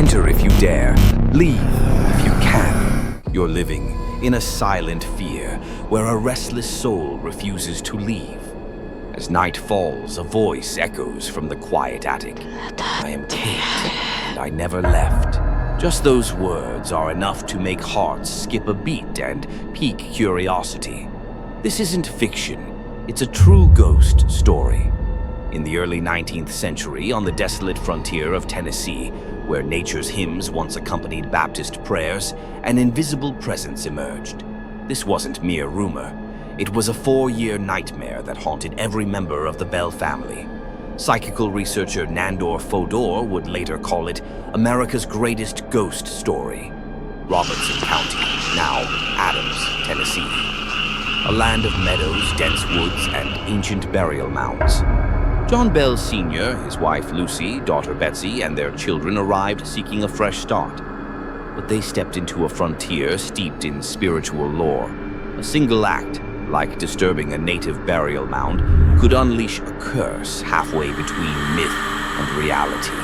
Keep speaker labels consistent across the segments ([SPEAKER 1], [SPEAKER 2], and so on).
[SPEAKER 1] Enter if you dare. Leave if you can. You're living in a silent fear where a restless soul refuses to leave. As night falls, a voice echoes from the quiet attic. I am Kate, and I never left. Just those words are enough to make hearts skip a beat and pique curiosity. This isn't fiction, it's a true ghost story. In the early 19th century, on the desolate frontier of Tennessee, where nature's hymns once accompanied Baptist prayers, an invisible presence emerged. This wasn't mere rumor. It was a 4-year nightmare that haunted every member of the Bell family. Psychical researcher Nandor Fodor would later call it America's greatest ghost story. Robertson County, now Adams, Tennessee. A land of meadows, dense woods, and ancient burial mounds. John Bell Sr., his wife Lucy, daughter Betsy, and their children arrived seeking a fresh start. But they stepped into a frontier steeped in spiritual lore. A single act, like disturbing a native burial mound, could unleash a curse halfway between myth and reality.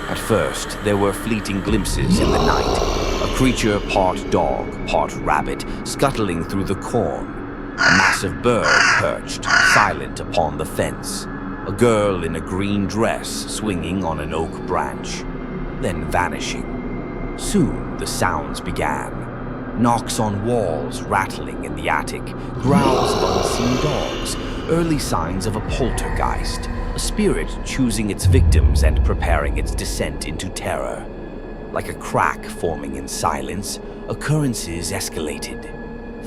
[SPEAKER 1] At first, there were fleeting glimpses in the night. A creature part dog, part rabbit, scuttling through the corn. A massive bird perched, silent upon the fence. A girl in a green dress swinging on an oak branch, then vanishing. Soon the sounds began. Knocks on walls rattling in the attic, growls of unseen dogs, early signs of a poltergeist, a spirit choosing its victims and preparing its descent into terror. Like a crack forming in silence, occurrences escalated.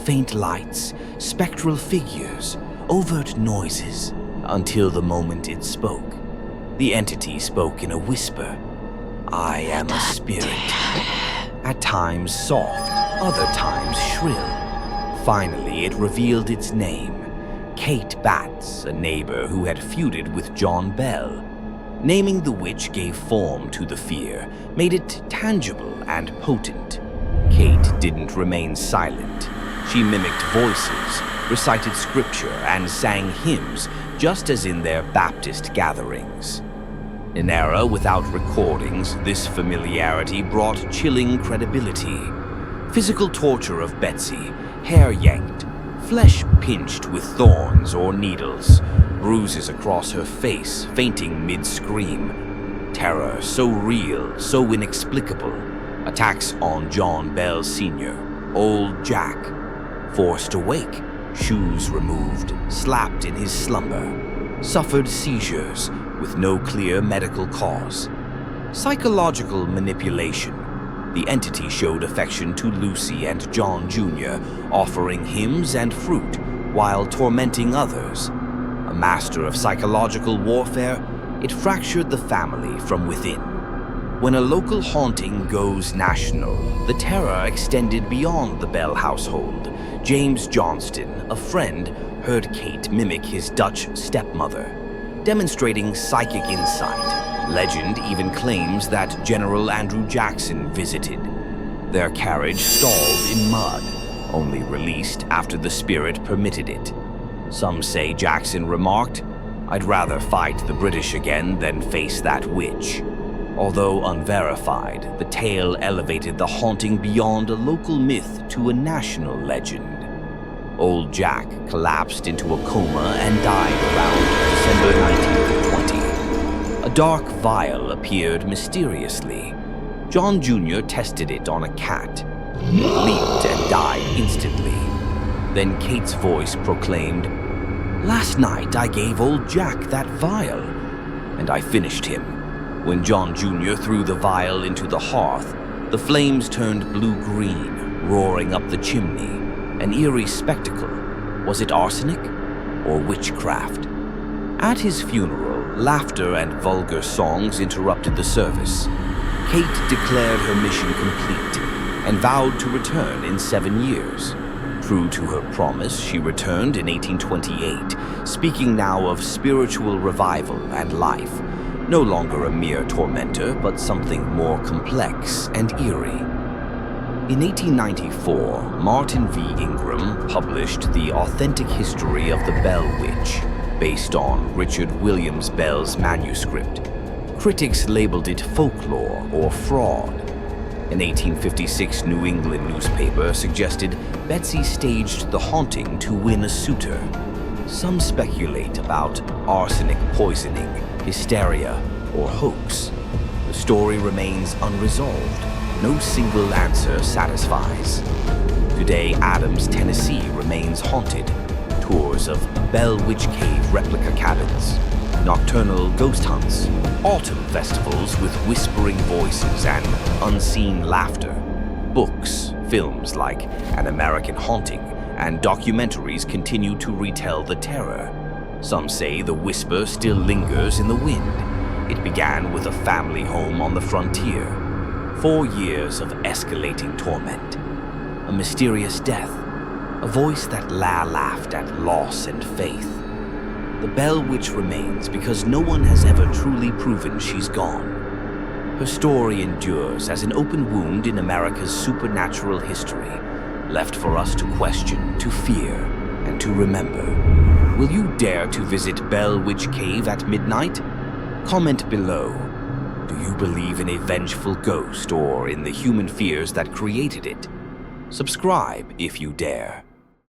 [SPEAKER 1] Faint lights, spectral figures, overt noises. Until the moment it spoke. The entity spoke in a whisper. I am a spirit. At times soft, other times shrill. Finally, it revealed its name. Kate Batts, a neighbor who had feuded with John Bell. Naming the witch gave form to the fear, made it tangible and potent. Kate didn't remain silent. She mimicked voices, recited scripture, and sang hymns, just as in their Baptist gatherings. In an era without recordings, this familiarity brought chilling credibility. Physical torture of Betsy, hair yanked, flesh pinched with thorns or needles, bruises across her face, fainting mid-scream. Terror so real, so inexplicable. Attacks on John Bell Sr., Old Jack. Forced awake, shoes removed, slapped in his slumber, suffered seizures with no clear medical cause. Psychological manipulation. The entity showed affection to Lucy and John Jr., offering hymns and fruit while tormenting others. A master of psychological warfare, it fractured the family from within. When a local haunting goes national, the terror extended beyond the Bell household. James Johnston, a friend, heard Kate mimic his Dutch stepmother, demonstrating psychic insight. Legend even claims that General Andrew Jackson visited. Their carriage stalled in mud, only released after the spirit permitted it. Some say Jackson remarked, "I'd rather fight the British again than face that witch." Although unverified, the tale elevated the haunting beyond a local myth to a national legend. Old Jack collapsed into a coma and died around December 1920. A dark vial appeared mysteriously. John Jr. tested it on a cat. It leaped and died instantly. Then Kate's voice proclaimed, "Last night I gave Old Jack that vial, and I finished him." When John Jr. threw the vial into the hearth, the flames turned blue-green, roaring up the chimney. An eerie spectacle. Was it arsenic or witchcraft? At his funeral, laughter and vulgar songs interrupted the service. Kate declared her mission complete and vowed to return in 7 years. True to her promise, she returned in 1828, speaking now of spiritual revival and life. No longer a mere tormentor, but something more complex and eerie. In 1894, Martin V. Ingram published The Authentic History of the Bell Witch, based on Richard Williams Bell's manuscript. Critics labeled it folklore or fraud. An 1856 New England newspaper suggested Betsy staged the haunting to win a suitor. Some speculate about arsenic poisoning, hysteria, or hoax. The story remains unresolved. No single answer satisfies. Today, Adams, Tennessee remains haunted. Tours of Bell Witch Cave replica cabins, nocturnal ghost hunts, autumn festivals with whispering voices and unseen laughter, books, films like An American Haunting, and documentaries continue to retell the terror. Some say the whisper still lingers in the wind. It began with a family home on the frontier. 4 years of escalating torment. A mysterious death. A voice that laughed at loss and faith. The Bell Witch remains because no one has ever truly proven she's gone. Her story endures as an open wound in America's supernatural history, left for us to question, to fear, and to remember. Will you dare to visit Bell Witch Cave at midnight? Comment below. Do you believe in a vengeful ghost or in the human fears that created it? Subscribe if you dare.